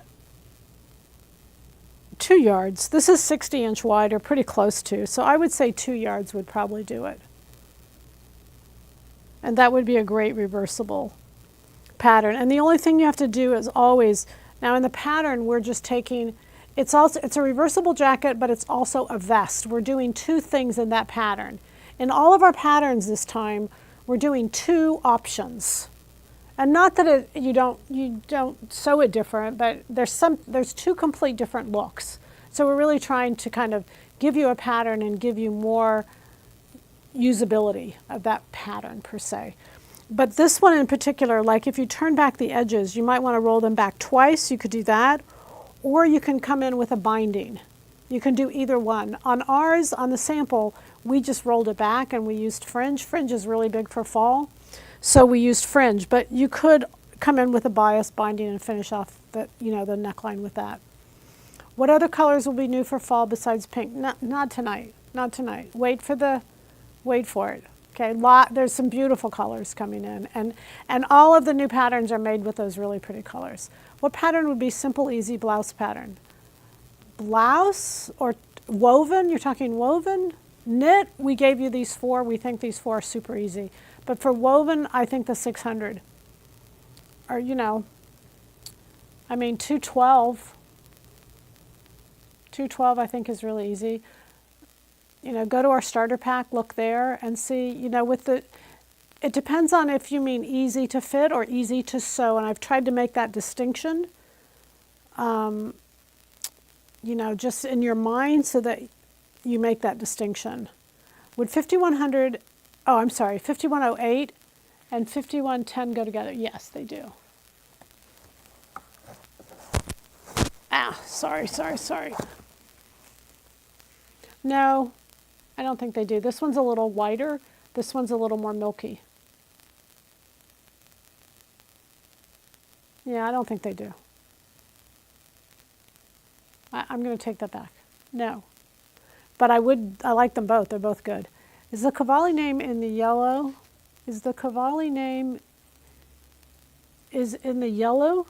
2 yards. This is 60-inch wide, or pretty close to, so I would say 2 yards would probably do it. And that would be a great reversible pattern. And the only thing you have to do is always, now in the pattern we're just taking, it's a reversible jacket, but it's also a vest. We're doing 2 things in that pattern. In all of our patterns this time, we're doing 2 options. And not that you don't sew it different, but there's 2 complete different looks. So we're really trying to kind of give you a pattern and give you more usability of that pattern per se. But this one in particular, like if you turn back the edges, you might want to roll them back twice. You could do that. Or you can come in with a binding. You can do either one. On ours, on the sample, we just rolled it back and we used fringe. Fringe is really big for fall, so we used fringe. But you could come in with a bias binding and finish off the neckline with that. What other colors will be new for fall besides pink? Not tonight. Not tonight. Wait for it. Okay, there's some beautiful colors coming in, and all of the new patterns are made with those really pretty colors. What pattern would be simple, easy blouse pattern? Blouse or woven? You're talking woven? Knit, we gave you these 4. We think these 4 are super easy. But for woven, I think the 600. Or, 212. 212 I think is really easy. Go to our starter pack, look there, and see, it depends on if you mean easy to fit or easy to sew, and I've tried to make that distinction, just in your mind so that you make that distinction. Would 5108 and 5110 go together? Yes, they do. Sorry. No. I don't think they do. This one's a little whiter. This one's a little more milky. Yeah, I don't think they do. I'm going to take that back. No. But I like them both. They're both good. Is the Cavalli name in the yellow? Is the Cavalli name in the yellow?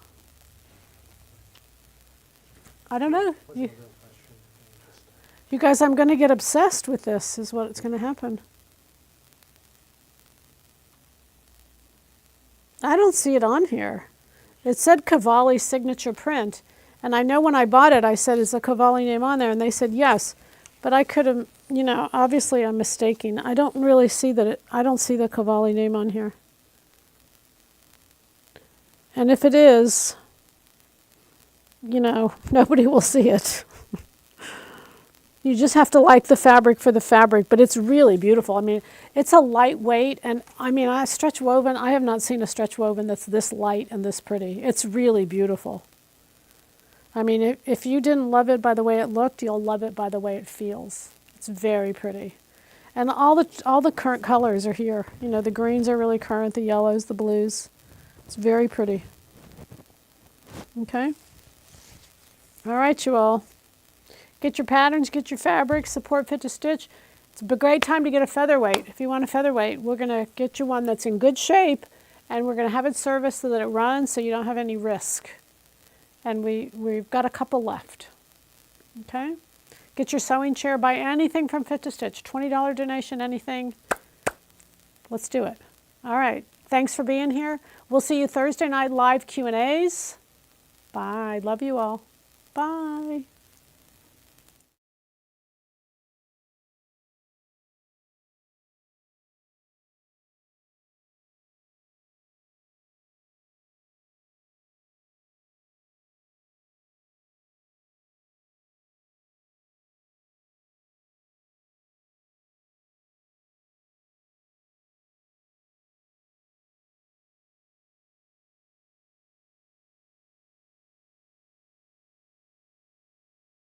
I don't know. You guys, I'm going to get obsessed with this, is what's going to happen. I don't see it on here. It said Cavalli signature print, and I know when I bought it, I said, is the Cavalli name on there? And they said yes, but I could have, obviously I'm mistaking. I don't really see I don't see the Cavalli name on here. And if it is, nobody will see it. You just have to like the fabric for the fabric, but it's really beautiful. It's a lightweight, and a stretch woven, I have not seen a stretch woven that's this light and this pretty. It's really beautiful. If you didn't love it by the way it looked, you'll love it by the way it feels. It's very pretty. And all the current colors are here. The greens are really current, the yellows, the blues. It's very pretty. Okay. All right, you all. Get your patterns, get your fabrics, support Fit to Stitch. It's a great time to get a featherweight. If you want a featherweight, we're going to get you one that's in good shape, and we're going to have it serviced so that it runs so you don't have any risk. And we've got a couple left. Okay? Get your sewing chair, buy anything from Fit to Stitch. $20 donation, anything. Let's do it. All right. Thanks for being here. We'll see you Thursday night live Q&As. Bye. Love you all. Bye.